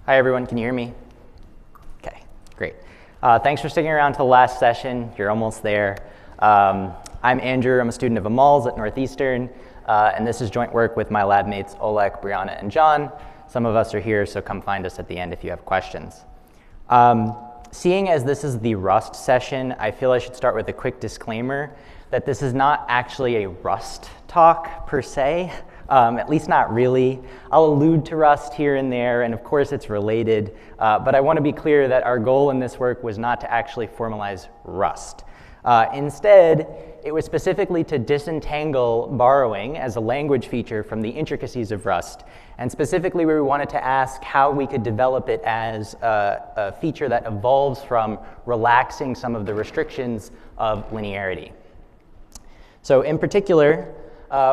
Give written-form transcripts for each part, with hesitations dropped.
Hi everyone, can you hear me? Okay, great. Thanks for sticking around to the last session. You're almost there. I'm Andrew, I'm a student of Amal's at Northeastern, and this is joint work with my lab mates Olek, Brianna, and John. Some of us are here, so come find us at the end if you have questions. Seeing as this is the Rust session, I feel I should start with a quick disclaimer that this is not actually a Rust talk per se. At least not really. I'll allude to Rust here and there, and of course it's related, but I want to be clear that our goal in this work was not to actually formalize Rust. Instead, it was specifically to disentangle borrowing as a language feature from the intricacies of Rust, and specifically we wanted to ask how we could develop it as a feature that evolves from relaxing some of the restrictions of linearity. So in particular,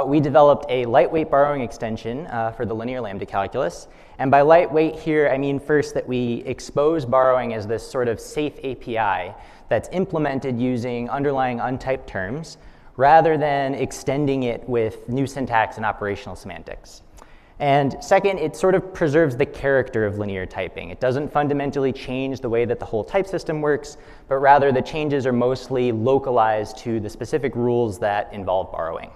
we developed a lightweight borrowing extension for the linear lambda calculus. And by lightweight here, I mean first that we expose borrowing as this sort of safe API that's implemented using underlying untyped terms, rather than extending it with new syntax and operational semantics. And second, it sort of preserves the character of linear typing. It doesn't fundamentally change the way that the whole type system works, but rather the changes are mostly localized to the specific rules that involve borrowing.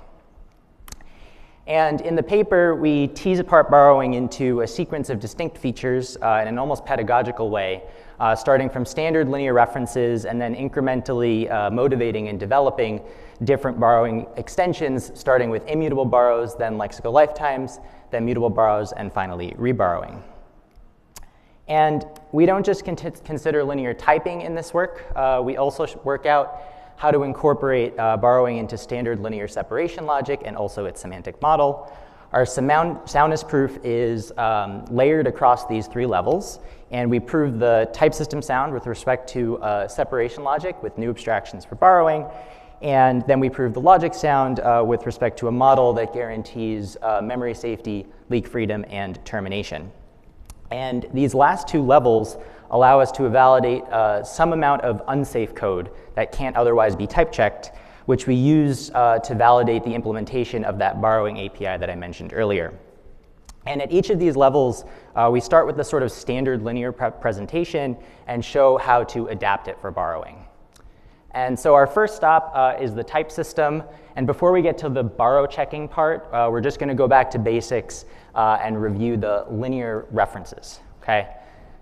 And in the paper, we tease apart borrowing into a sequence of distinct features in an almost pedagogical way, starting from standard linear references and then incrementally motivating and developing different borrowing extensions, starting with immutable borrows, then lexical lifetimes, then mutable borrows, and finally reborrowing. And we don't just consider linear typing in this work. We also work out how to incorporate borrowing into standard linear separation logic and also its semantic model. Our soundness proof is layered across these three levels, and we prove the type system sound with respect to separation logic with new abstractions for borrowing, and then we prove the logic sound with respect to a model that guarantees memory safety, leak freedom, and termination. And these last two levels allow us to validate some amount of unsafe code that can't otherwise be type checked, which we use to validate the implementation of that borrowing API that I mentioned earlier. And at each of these levels, we start with the sort of standard linear presentation and show how to adapt it for borrowing. And so our first stop is the type system. And before we get to the borrow checking part, we're just going to go back to basics and review the linear references. Okay?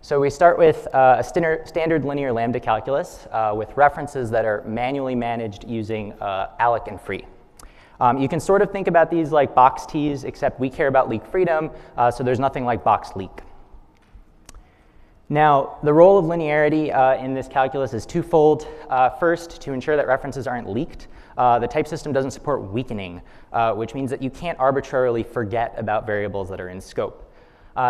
So we start with a standard linear lambda calculus with references that are manually managed using alloc and free. You can sort of think about these like box T's, except we care about leak freedom, so there's nothing like box leak. Now, the role of linearity in this calculus is twofold. First, to ensure that references aren't leaked, the type system doesn't support weakening, which means that you can't arbitrarily forget about variables that are in scope.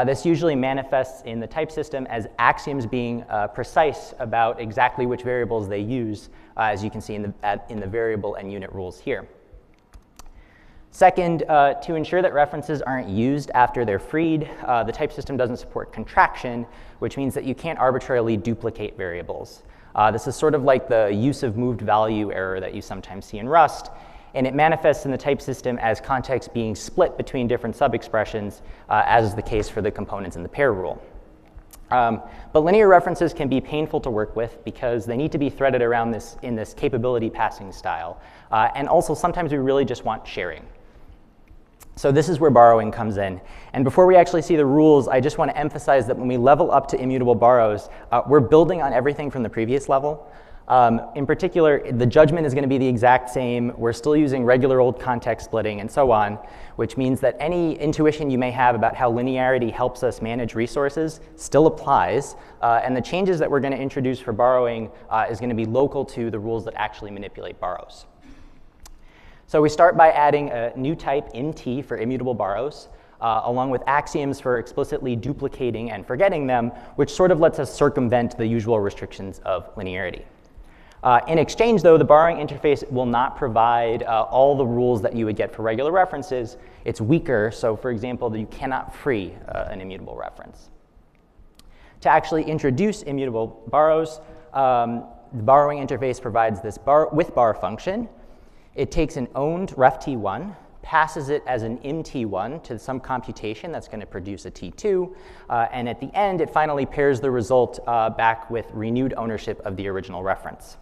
This usually manifests in the type system as axioms being precise about exactly which variables they use, as you can see in the variable and unit rules here. Second, to ensure that references aren't used after they're freed, the type system doesn't support contraction, which means that you can't arbitrarily duplicate variables. This is sort of like the use of moved value error that you sometimes see in Rust, and it manifests in the type system as context being split between different sub-expressions, as is the case for the components in the pair rule. But linear references can be painful to work with because they need to be threaded around in this capability passing style. And also, sometimes we really just want sharing. So this is where borrowing comes in. And before we actually see the rules, I just want to emphasize that when we level up to immutable borrows, we're building on everything from the previous level. In particular, the judgment is going to be the exact same. We're still using regular old context splitting and so on, which means that any intuition you may have about how linearity helps us manage resources still applies. And the changes that we're going to introduce for borrowing is going to be local to the rules that actually manipulate borrows. So we start by adding a new type in T for immutable borrows, along with axioms for explicitly duplicating and forgetting them, which sort of lets us circumvent the usual restrictions of linearity. In exchange, though, the borrowing interface will not provide all the rules that you would get for regular references. It's weaker, so for example, you cannot free an immutable reference. To actually introduce immutable borrows, the borrowing interface provides this with bar function. It takes an owned ref t1, passes it as an mt1 to some computation that's going to produce a t2, and at the end, it finally pairs the result back with renewed ownership of the original reference.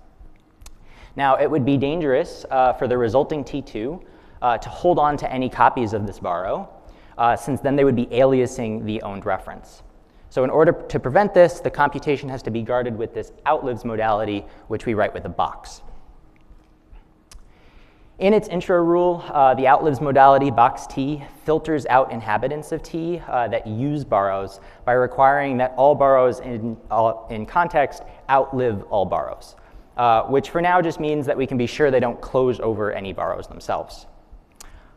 Now, it would be dangerous for the resulting t2 to hold on to any copies of this borrow, since then they would be aliasing the owned reference. So in order to prevent this, the computation has to be guarded with this outlives modality, which we write with a box. In its intro rule, the outlives modality, box T, filters out inhabitants of T that use borrows by requiring that all borrows in context outlive all borrows, which for now just means that we can be sure they don't close over any borrows themselves.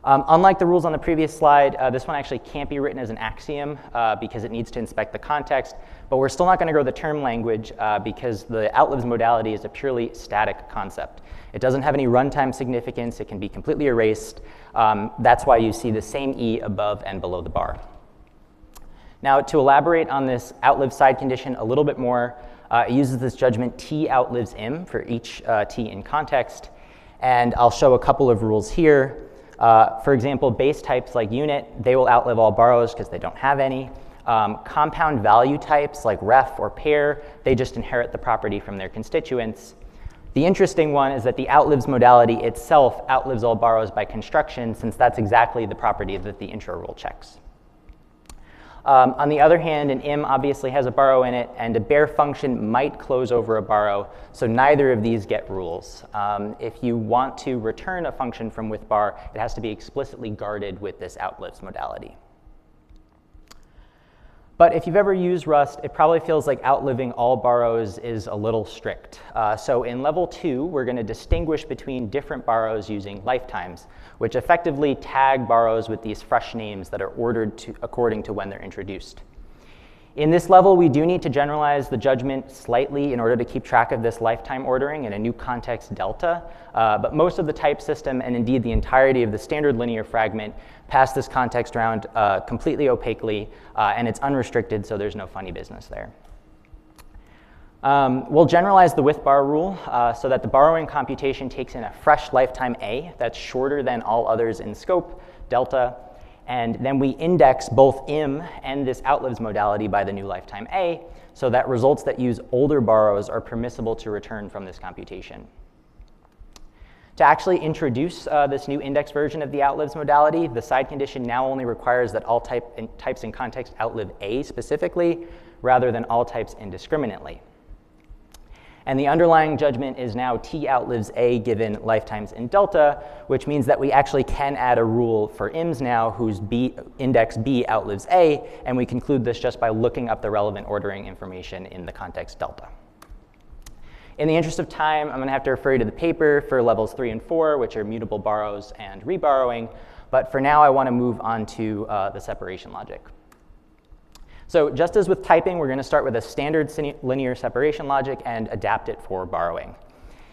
Unlike the rules on the previous slide, this one actually can't be written as an axiom because it needs to inspect the context, but we're still not going to go the term language because the outlives modality is a purely static concept. It doesn't have any runtime significance. It can be completely erased. That's why you see the same E above and below the bar. Now, to elaborate on this outlive side condition a little bit more, it uses this judgment T outlives M for each T in context, and I'll show a couple of rules here. For example, base types like unit, they will outlive all borrows because they don't have any. Compound value types like ref or pair, they just inherit the property from their constituents. The interesting one is that the outlives modality itself outlives all borrows by construction, since that's exactly the property that the intro rule checks. On the other hand, an im obviously has a borrow in it, and a bare function might close over a borrow, so neither of these get rules. If you want to return a function from with bar, it has to be explicitly guarded with this outlives modality. But if you've ever used Rust, it probably feels like outliving all borrows is a little strict. So in level 2, we're going to distinguish between different borrows using lifetimes, which effectively tag borrows with these fresh names that are ordered according to when they're introduced. In this level, we do need to generalize the judgment slightly in order to keep track of this lifetime ordering in a new context delta, but most of the type system, and indeed the entirety of the standard linear fragment, pass this context round completely opaquely, and it's unrestricted, so there's no funny business there. We'll generalize the with bar rule so that the borrowing computation takes in a fresh lifetime A that's shorter than all others in scope, delta, and then we index both im and this outlives modality by the new lifetime A, so that results that use older borrows are permissible to return from this computation. To actually introduce this new index version of the outlives modality, the side condition now only requires that all types in context outlive A specifically, rather than all types indiscriminately. And the underlying judgment is now T outlives A given lifetimes in delta, which means that we actually can add a rule for ims now whose index B outlives A, and we conclude this just by looking up the relevant ordering information in the context delta. In the interest of time, I'm going to have to refer you to the paper for levels 3 and 4, which are mutable borrows and reborrowing, but for now I want to move on to the separation logic. So just as with typing, we're going to start with a standard linear separation logic and adapt it for borrowing.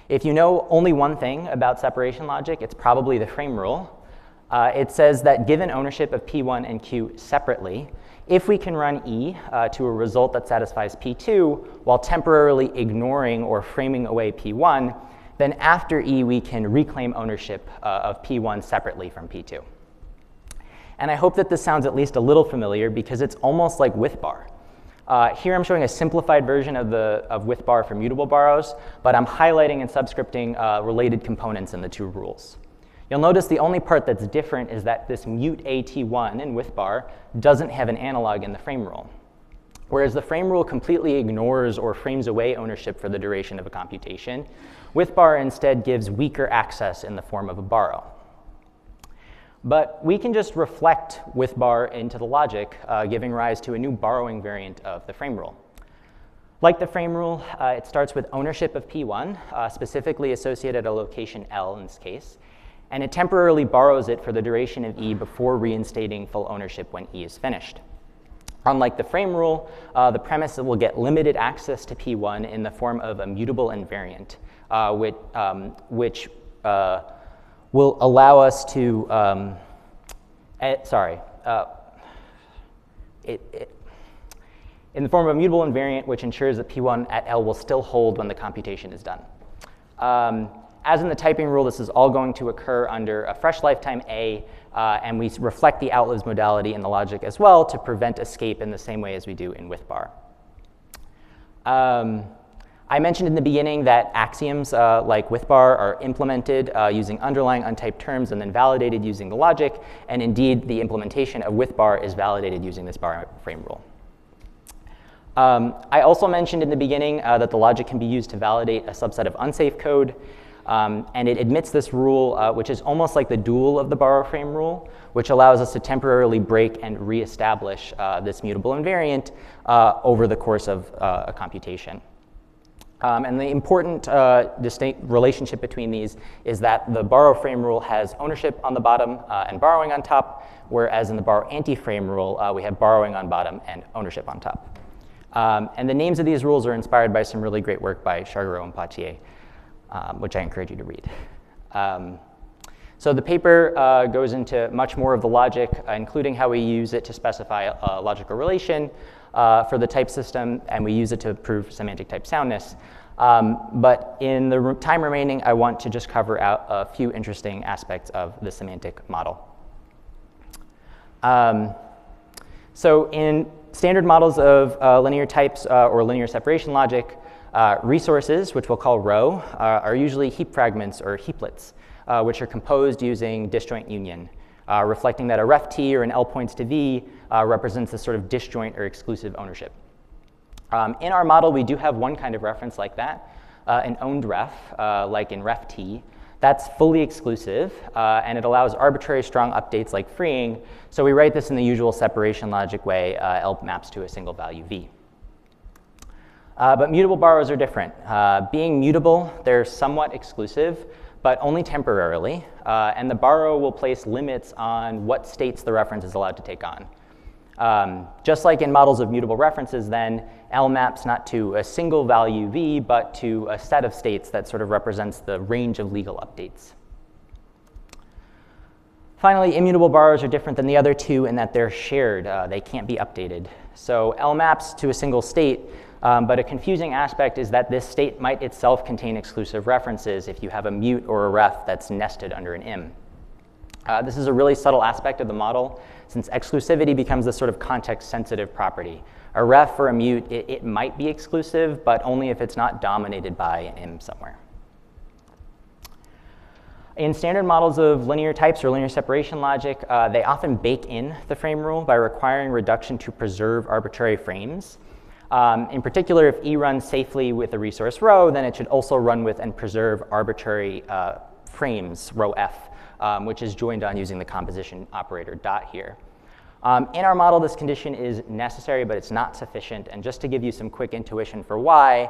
If you know only one thing about separation logic, it's probably the frame rule. It says that given ownership of P1 and Q separately, if we can run E to a result that satisfies P2 while temporarily ignoring or framing away P1, then after E we can reclaim ownership of P1 separately from P2. And I hope that this sounds at least a little familiar because it's almost like with bar. Here I'm showing a simplified version of with bar for mutable borrows, but I'm highlighting and subscripting related components in the two rules. You'll notice the only part that's different is that this mute AT1 in with bar doesn't have an analog in the frame rule. Whereas the frame rule completely ignores or frames away ownership for the duration of a computation, with bar instead gives weaker access in the form of a borrow. But we can just reflect with bar into the logic, giving rise to a new borrowing variant of the frame rule. Like the frame rule, it starts with ownership of P1, specifically associated at a location L in this case, and it temporarily borrows it for the duration of E before reinstating full ownership when E is finished. Unlike the frame rule, the premise will get limited access to P1 in the form of a mutable invariant, which will allow us to, in the form of a mutable invariant, which ensures that P1 at L will still hold when the computation is done. As in the typing rule, this is all going to occur under a fresh lifetime A and we reflect the outlives modality in the logic as well to prevent escape in the same way as we do in with bar. I mentioned in the beginning that axioms like with bar are implemented using underlying untyped terms and then validated using the logic, and indeed the implementation of with bar is validated using this bar frame rule. I also mentioned in the beginning that the logic can be used to validate a subset of unsafe code, and it admits this rule, which is almost like the dual of the borrow frame rule, which allows us to temporarily break and reestablish this mutable invariant over the course of a computation. And the important distinct relationship between these is that the borrow frame rule has ownership on the bottom and borrowing on top, whereas in the borrow anti-frame rule, we have borrowing on bottom and ownership on top. And the names of these rules are inspired by some really great work by Chargareau and Poitier, which I encourage you to read. So the paper goes into much more of the logic, including how we use it to specify a logical relation for the type system, and we use it to prove semantic type soundness. But in the time remaining, I want to just cover out a few interesting aspects of the semantic model. So in standard models of linear types or linear separation logic, resources, which we'll call rho, are usually heap fragments or heaplets, which are composed using disjoint union, reflecting that a ref t or an L points to V represents this sort of disjoint or exclusive ownership. In our model, we do have one kind of reference like that, an owned ref, like in ref t. That's fully exclusive, and it allows arbitrary strong updates like freeing. So we write this in the usual separation logic way, L maps to a single value V. But mutable borrows are different. Being mutable, they're somewhat exclusive, but only temporarily, and the borrow will place limits on what states the reference is allowed to take on. Just like in models of mutable references, then, L maps not to a single value V, but to a set of states that sort of represents the range of legal updates. Finally, immutable borrows are different than the other two in that they're shared. They can't be updated. So L maps to a single state, but a confusing aspect is that this state might itself contain exclusive references if you have a mute or a ref that's nested under an im. This is a really subtle aspect of the model, since exclusivity becomes this sort of context-sensitive property. A ref or a mute, it might be exclusive, but only if it's not dominated by an im somewhere. In standard models of linear types or linear separation logic, they often bake in the frame rule by requiring reduction to preserve arbitrary frames. In particular, if E runs safely with a resource rho, then it should also run with and preserve arbitrary frames, rho f, which is joined on using the composition operator dot here. In our model, this condition is necessary, but it's not sufficient. And just to give you some quick intuition for why,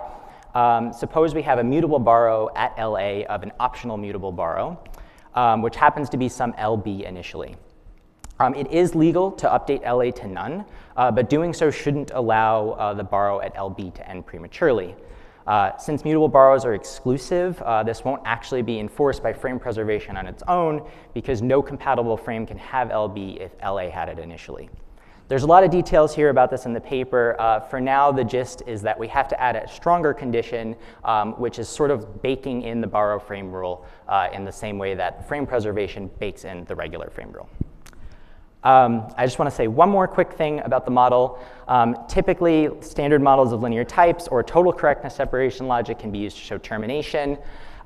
suppose we have a mutable borrow at LA of an optional mutable borrow, which happens to be some LB initially. It is legal to update LA to none, but doing so shouldn't allow the borrow at LB to end prematurely. Since mutable borrows are exclusive, this won't actually be enforced by frame preservation on its own, because no compatible frame can have LB if LA had it initially. There's a lot of details here about this in the paper. For now, the gist is that we have to add a stronger condition, which is sort of baking in the borrow frame rule in the same way that frame preservation bakes in the regular frame rule. I just want to say one more quick thing about the model. Typically, standard models of linear types or total correctness separation logic can be used to show termination.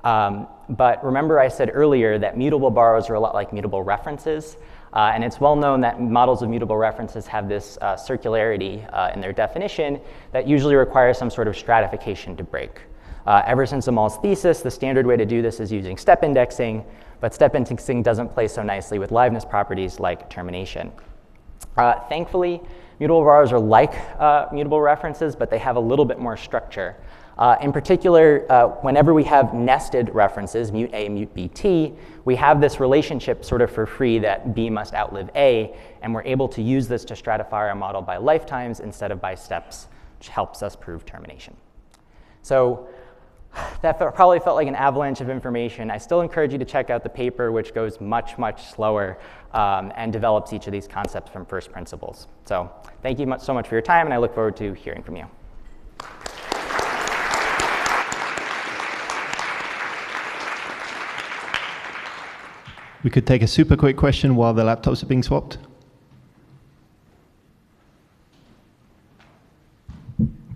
But remember I said earlier that mutable borrows are a lot like mutable references. And it's well known that models of mutable references have this circularity in their definition that usually requires some sort of stratification to break. Ever since Amal's thesis, the standard way to do this is using step indexing, but step indexing doesn't play so nicely with liveness properties like termination. Thankfully, mutable borrows are like mutable references, but they have a little bit more structure. In particular, whenever we have nested references, mute A, mute B, T, we have this relationship sort of for free that B must outlive A, and we're able to use this to stratify our model by lifetimes instead of by steps, which helps us prove termination. So that probably felt like an avalanche of information. I still encourage you to check out the paper, which goes much, much slower and develops each of these concepts from first principles. So thank you so much for your time, and I look forward to hearing from you. We could take a super quick question while the laptops are being swapped.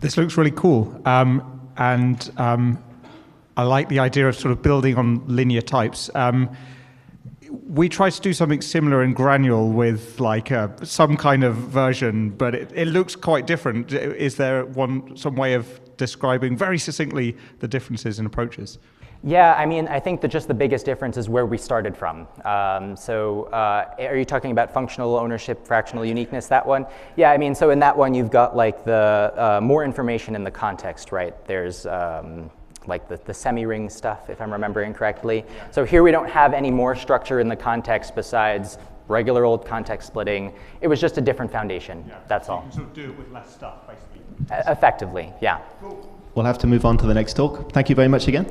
This looks really cool. I like the idea of sort of building on linear types. We try to do something similar in Granule with like some kind of version, but it looks quite different. Is there some way of describing very succinctly the differences in approaches? Yeah, I mean, I think that just the biggest difference is where we started from. Are you talking about functional ownership, fractional uniqueness, that one? Yeah, I mean, so in that one, you've got like the more information in the context, right? There's like the semi-ring stuff, if I'm remembering correctly. So here we don't have any more structure in the context besides regular old context splitting. It was just a different foundation, that's all. You can sort of do it with less stuff, basically. Effectively, yeah. We'll have to move on to the next talk. Thank you very much again.